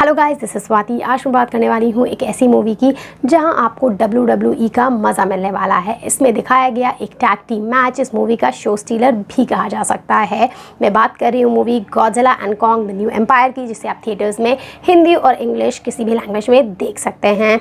Hello guys, this is Swati. आज मैं बात करने वाली हूँ एक ऐसी मूवी की जहां आपको WWE का मज़ा मिलने वाला है। इसमें दिखाया गया एक टैग टीम मैच इस मूवी का शो स्टीलर भी कहा जा सकता है। मैं बात कर रही हूँ movie Godzilla and Kong the new empire की, जिसे आप थिएटर्स में हिंदी और इंग्लिश किसी भी लैंग्वेज में देख सकते हैं।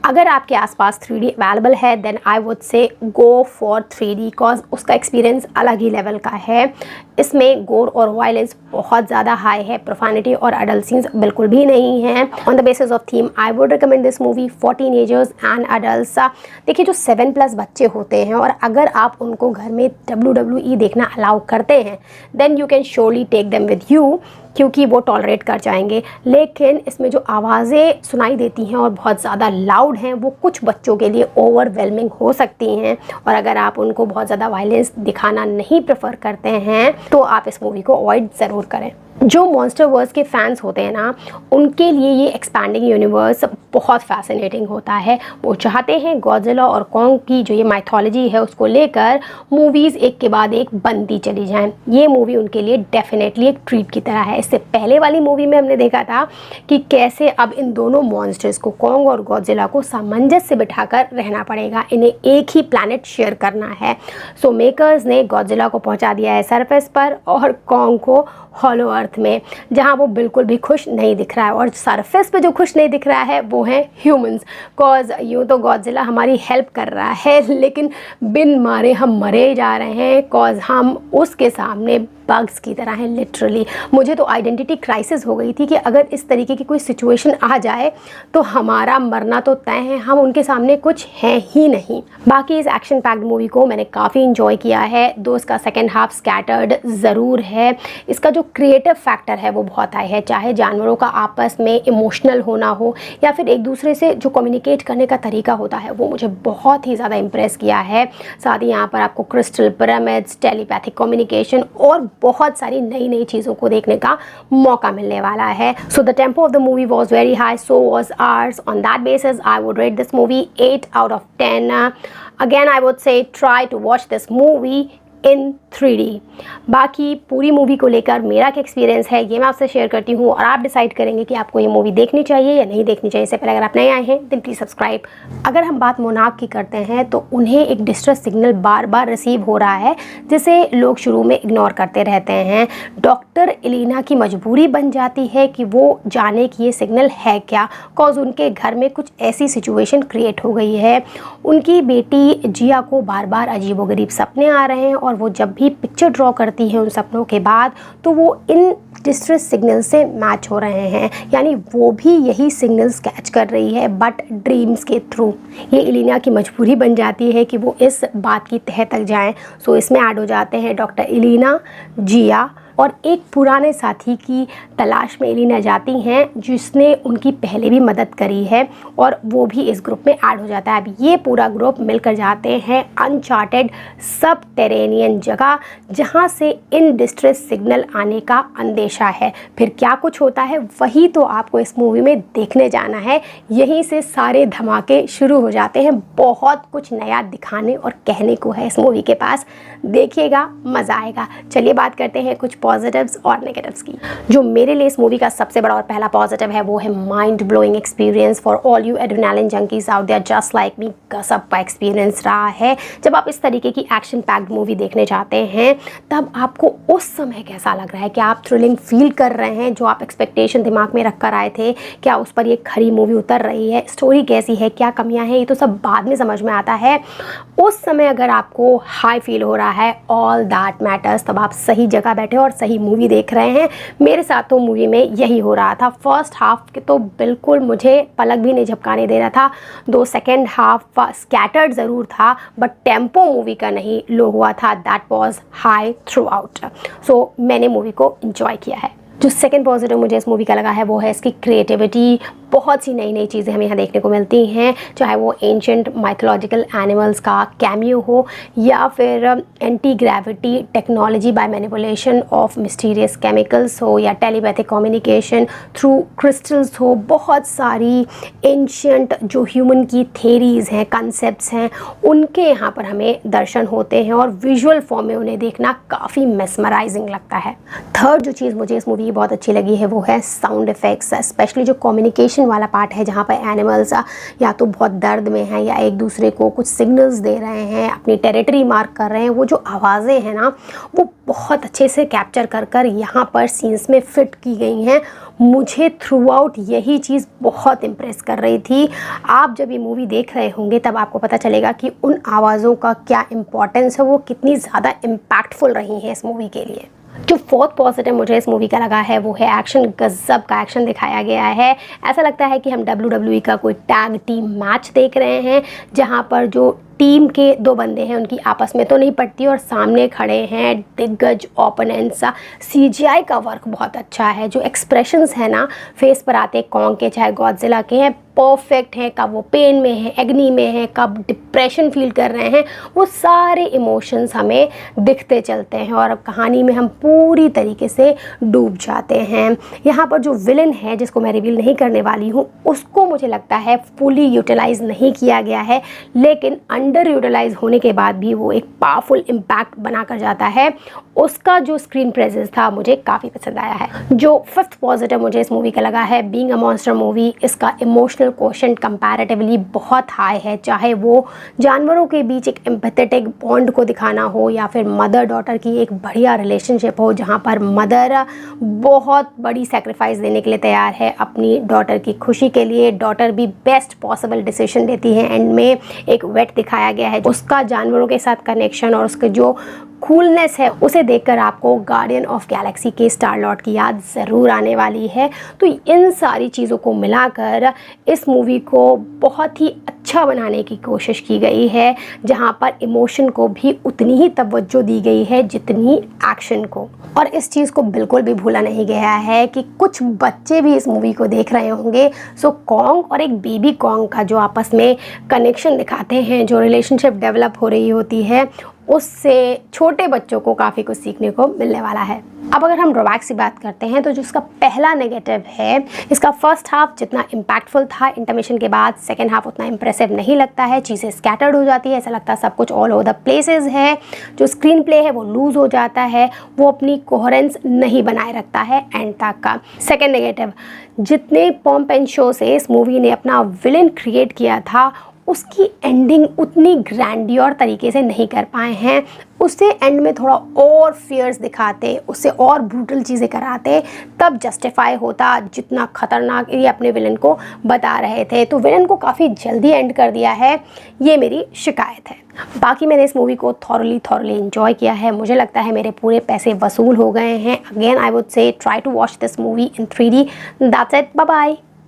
अगर आपके आसपास 3D अवेलेबल है then I would say go for 3D, cause उसका एक्सपीरियंस अलग ही लेवल का है। इसमें गोर और वायलेंस बहुत ज़्यादा हाई है, प्रोफानिटी और अडल्ट सीन्स बिल्कुल भी नहीं है। On the basis of theme I would recommend this movie for teenagers and adults. देखिए, जो 7+ बच्चे होते हैं और अगर आप उनको घर में WWE देखना अलाउ करते हैं then you can surely take them with you, क्योंकि वो टॉलरेट कर जाएंगे। लेकिन इसमें जो आवाज़ें सुनाई देती हैं और बहुत ज़्यादा लाउड हैं वो कुछ बच्चों के लिए ओवरवेलमिंग हो सकती हैं, और अगर आप उनको बहुत ज़्यादा वायलेंस दिखाना नहीं प्रेफर करते हैं तो आप इस मूवी को अवॉइड ज़रूर करें। जो मॉन्स्टरवर्स के फैंस होते हैं ना, उनके लिए ये एक्सपैंडिंग यूनिवर्स बहुत फैसिनेटिंग होता है। वो चाहते हैं गॉडजिला और कॉन्ग की जो ये माइथोलॉजी है उसको लेकर मूवीज़ एक के बाद एक बनती चली जाएं। ये मूवी उनके लिए डेफिनेटली एक ट्रीट की तरह है। इससे पहले वाली मूवी में हमने देखा था कि कैसे अब इन दोनों मॉन्स्टर्स को, कॉन्ग और गॉडजिला को, सामंजस्य से बिठाकर रहना पड़ेगा। इन्हें एक ही प्लैनेट शेयर करना है। सो मेकर्स ने गॉडजिला को पहुँचा दिया है सरफेस पर और कॉन्ग को हॉलो अर्थ में, जहाँ वो बिल्कुल भी खुश नहीं दिख रहा है। और सरफेस पे जो खुश नहीं दिख रहा है वो है ह्यूमंस, कॉज यूँ तो गॉडजिला हमारी हेल्प कर रहा है लेकिन बिन मारे हम मरे जा रहे हैं, कॉज हम उसके सामने बग्स की तरह हैं लिटरली। मुझे तो आइडेंटिटी क्राइसिस हो गई थी कि अगर इस तरीके की कोई सिचुएशन आ जाए तो हमारा मरना तो तय है, हम उनके सामने कुछ हैं ही नहीं। बाकी इस एक्शन पैक्ड मूवी को मैंने काफ़ी इंजॉय किया है, दो इसका सेकेंड हाफ स्कैटर्ड ज़रूर है। इसका जो क्रिएटिव फैक्टर है वो बहुत हाई है, चाहे जानवरों का आपस में इमोशनल होना हो या फिर एक दूसरे से जो कम्युनिकेट करने का तरीका होता है वो मुझे बहुत ही ज़्यादा इम्प्रेस किया है। साथ ही यहाँ पर आपको क्रिस्टल पिरामिड्स, टेलीपैथिक कम्युनिकेशन और बहुत सारी नई नई चीज़ों को देखने का मौका मिलने वाला है। So the tempo of the movie was very high, so was ours. On that basis I would rate this movie 8 out of 10. Again I would say try to watch this movie in 3D। बाकी पूरी movie को लेकर मेरा क्या experience है ये मैं आपसे शेयर करती हूँ और आप डिसाइड करेंगे कि आपको ये मूवी देखनी चाहिए या नहीं देखनी चाहिए। इससे पहले अगर आप नए आए हैं देन प्लीज़ सब्सक्राइब। अगर हम बात मोनार्क की करते हैं तो उन्हें एक डिस्ट्रेस सिग्नल बार बार रिसीव हो रहा है जिसे लोग शुरू में इग्नोर करते रहते हैं। डॉक्टर एलिना की मजबूरी बन जाती है कि वो जाने कि ये सिग्नल है क्या, कॉज उनके घर में कुछ ऐसी सिचुएशन क्रिएट हो गई है। उनकी बेटी जिया को बार बार अजीबोगरीब सपने आ रहे हैं और वो जब भी पिक्चर ड्रॉ करती है उन सपनों के बाद तो वो इन डिस्ट्रेस सिग्नल से मैच हो रहे हैं, यानी वो भी यही सिग्नल्स कैच कर रही है बट ड्रीम्स के थ्रू। ये एलिना की मजबूरी बन जाती है कि वो इस बात की तह तक जाएं। सो इसमें ऐड हो जाते हैं डॉक्टर एलिना, जिया और एक पुराने साथी की तलाश में एलिना जाती हैं जिसने उनकी पहले भी मदद करी है और वो भी इस ग्रुप में ऐड हो जाता है। अब ये पूरा ग्रुप मिलकर जाते हैं अनचार्टेड सब टेरेनियन जगह जहाँ से इन डिस्ट्रेस सिग्नल आने का अंदेशा है। फिर क्या कुछ होता है वही तो आपको इस मूवी में देखने जाना है। यहीं से सारे धमाके शुरू हो जाते हैं। बहुत कुछ नया दिखाने और कहने को है इस मूवी के पास, देखिएगा मज़ा आएगा। चलिए बात करते हैं कुछ पॉजिटिव्स और नेगेटिव्स की। जो मेरे लिए इस मूवी का सबसे बड़ा और पहला पॉजिटिव है वो है mind blowing experience for all you adrenaline junkies out there just like me. गजब का एक्सपीरियंस रहा है। जब आप इस तरीके की एक्शन पैक्ड मूवी देखने जाते हैं तब आपको उस समय कैसा लग रहा है, क्या आप थ्रिलिंग फील कर रहे हैं, जो आप एक्सपेक्टेशन दिमाग में रख कर आए थे क्या उस पर ये खरी मूवी उतर रही है, स्टोरी कैसी है, क्या कमियां हैं, ये तो सब बाद में समझ में आता है। उस समय अगर आपको हाई फील हो रहा है, ऑल दैट मैटर्स, तब आप सही जगह बैठे और सही मूवी देख रहे हैं। मेरे साथ तो मूवी में यही हो रहा था। फर्स्ट हाफ के तो बिल्कुल मुझे पलक भी नहीं झपकाने दे रहा था, दो सेकेंड हाफ स्कैटर्ड ज़रूर था बट टेम्पो मूवी का नहीं लो हुआ था, that was high throughout. सो मैंने मूवी को एंजॉय किया है। जो सेकंड पॉजिटिव मुझे इस मूवी का लगा है वो है इसकी क्रिएटिविटी। बहुत सी नई नई चीज़ें हमें यहाँ देखने को मिलती हैं, चाहे वो एंशंट माइथोलॉजिकल एनिमल्स का कैमियो हो या फिर anti gravity technology by manipulation of mysterious chemicals हो या टेलीपैथिक कम्युनिकेशन थ्रू क्रिस्टल्स हो। बहुत सारी एंशंट जो ह्यूमन की थेरीज़ हैं, कंसेप्ट्स हैं, उनके यहाँ पर हमें दर्शन होते हैं और विजुअल फॉर्म में उन्हें देखना काफ़ी मेस्मराइजिंग लगता है। थर्ड जो चीज़ मुझे इस मूवी की बहुत अच्छी लगी है वो है साउंड इफ़ेक्ट्स, स्पेशली जो कम्युनिकेशन वाला पार्ट है जहाँ पर एनिमल्स या तो बहुत दर्द में हैं या एक दूसरे को कुछ सिग्नल्स दे रहे हैं, अपनी टेरिटरी मार्क कर रहे हैं। वो जो आवाज़ें हैं ना, वो बहुत अच्छे से कैप्चर कर यहाँ पर सीन्स में फिट की गई हैं। मुझे थ्रू आउट यही चीज़ बहुत इम्प्रेस कर रही थी। आप जब ये मूवी देख रहे होंगे तब आपको पता चलेगा कि उन आवाज़ों का क्या इम्पोर्टेंस है, वो कितनी ज़्यादा इम्पैक्टफुल रही हैं इस मूवी के लिए। जो फोर्थ पॉजिटिव मुझे इस मूवी का लगा है वो है एक्शन। गजब का एक्शन दिखाया गया है। ऐसा लगता है कि हम WWE का कोई टैग टीम मैच देख रहे हैं, जहां पर जो टीम के दो बंदे हैं उनकी आपस में तो नहीं पड़ती और सामने खड़े हैं दिग्गज ओपोनेंट्स। CGI का वर्क बहुत अच्छा है। जो एक्सप्रेशंस है ना फेस पर आते कॉन्ग के चाहे गॉडजिला के हैं, परफेक्ट है। कब वो पेन में है, एग्नी में है, कब डिप्रेशन फील कर रहे हैं, वो सारे इमोशंस हमें दिखते चलते हैं और अब कहानी में हम पूरी तरीके से डूब जाते हैं। यहाँ पर जो विलन है जिसको मैं रिवील नहीं करने वाली हूँ, उसको मुझे लगता है फुली यूटिलाइज नहीं किया गया है, लेकिन अंडर यूटिलाइज होने के बाद भी वो एक पावरफुल इम्पैक्ट बना कर जाता है। उसका जो स्क्रीन प्रेजेंस था मुझे काफ़ी पसंद आया है। जो फिफ्थ पॉजिटिव मुझे इस मूवी का लगा है, बीइंग अ मॉन्स्टर मूवी, इसका इमोशनल कोशेंट कंपैरेटिवली बहुत हाई है। चाहे वो जानवरों के बीच एक एम्पैथेटिक बॉन्ड को दिखाना हो या फिर मदर डॉटर की एक बढ़िया रिलेशनशिप हो, जहाँ पर मदर बहुत बड़ी सेक्रीफाइस देने के लिए तैयार है अपनी डॉटर की खुशी के लिए। डॉटर भी बेस्ट पॉसिबल डिसीजन लेती है। एंड में एक वेट दिखाया गया है, उसका जानवरों के साथ कनेक्शन और उसके जो कूलनेस है उसे देखकर आपको गार्डियन ऑफ गैलेक्सी के स्टार लॉर्ड की याद ज़रूर आने वाली है। तो इन सारी चीज़ों को मिलाकर इस मूवी को बहुत ही अच्छा बनाने की कोशिश की गई है, जहां पर इमोशन को भी उतनी ही तवज्जो दी गई है जितनी एक्शन को। और इस चीज़ को बिल्कुल भी भूला नहीं गया है कि कुछ बच्चे भी इस मूवी को देख रहे होंगे। सो कॉन्ग और एक बेबी कॉन्ग का जो आपस में कनेक्शन दिखाते हैं, जो रिलेशनशिप डेवलप हो रही होती है, उससे छोटे बच्चों को काफ़ी कुछ सीखने को मिलने वाला है। अब अगर हम ड्रॉबैक्स की बात करते हैं तो जो इसका पहला नेगेटिव है, इसका फर्स्ट हाफ जितना इम्पैक्टफुल था इंटरमिशन के बाद, सेकेंड हाफ उतना इंप्रेसिव नहीं लगता है। चीज़ें स्कैटर्ड हो जाती है, ऐसा लगता है सब कुछ ऑल ओवर द प्लेसेस है। जो स्क्रीन प्ले है वो लूज़ हो जाता है, वो अपनी कोहेरेंस नहीं बनाए रखता है एंड तक का। सेकेंड नेगेटिव, जितने पॉम्प एंड शो से इस मूवी ने अपना विलन क्रिएट किया था, उसकी एंडिंग उतनी ग्रैंडियर तरीके से नहीं कर पाए हैं। उसे एंड में थोड़ा और फियर्स दिखाते, उससे और ब्रूटल चीज़ें कराते, तब जस्टिफाई होता जितना खतरनाक ये अपने विलन को बता रहे थे। तो विलन को काफ़ी जल्दी एंड कर दिया है, ये मेरी शिकायत है। बाकी मैंने इस मूवी को थॉरली एंजॉय किया है। मुझे लगता है मेरे पूरे पैसे वसूल हो गए हैं। Again I would say try to watch this movie in 3D। That's it, bye bye.